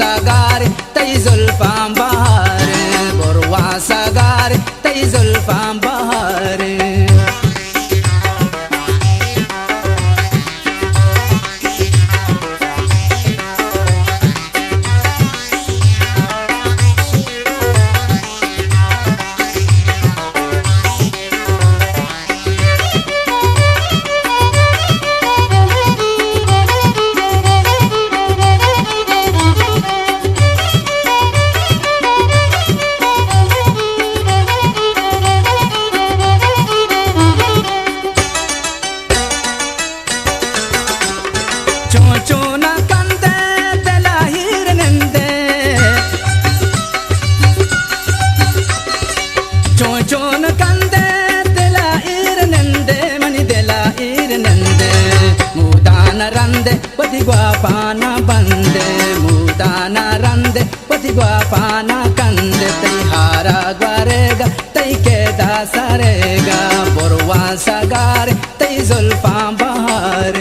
sagar tay zulfan bahar borwa sagar tay zulfan bahar चोना कंदे दला हिरनंदे चोन कंदे दला हिरनंदे मनी दला हिरनंदे मुदाना रंदे पदिवा पाना बंदे मुदाना रंदे पदिवा पाना कंदे तैहारा ग्वारेगा तै के दासरेगा बोरवा सगार तै जुल्फा बहार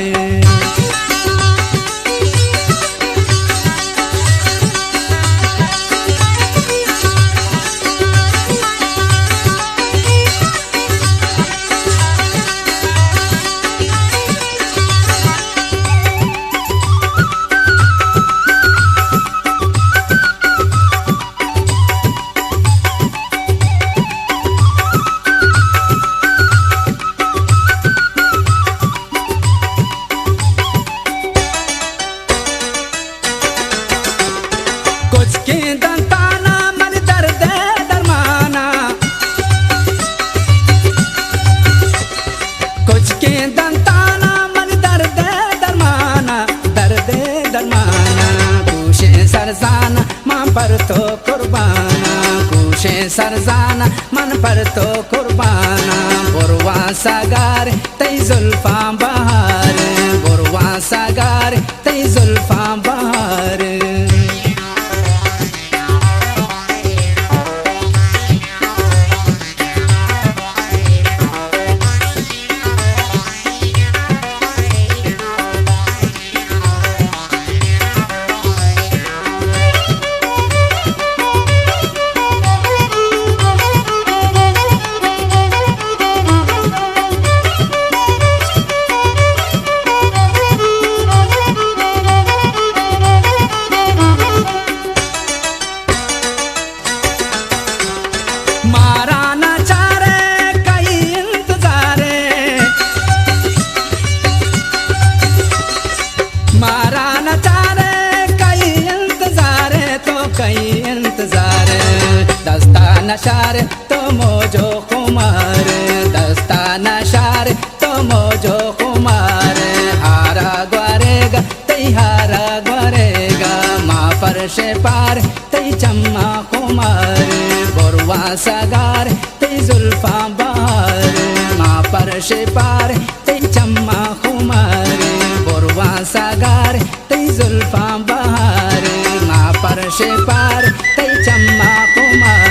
कुछ के दंताना मन दर्द दरमाना कुछ के दंताना मन दर्द दरमाना कुशे सरजाना मां पर तो कुर्बाना कुशे सरजाना मन पर तो कुर्बाना बोरवा सगार तै जुल्फा बहार बोरवा सगार तै जुल्फा बहार दस्ता नशार तो मोजो खुमार दस्ता नशार तो मोजो खुमार हारा ग्वारेगा तई हारा ग्वारेगा माँ पर से पार तई चम्मा खुमार बोरवा सगार तई जुल्फा बहार माँ पर से पार तई चम्मा खुमार बोरवा सगार तई जुल्फा बहार माँ पर से पार तई चम्मा खुमार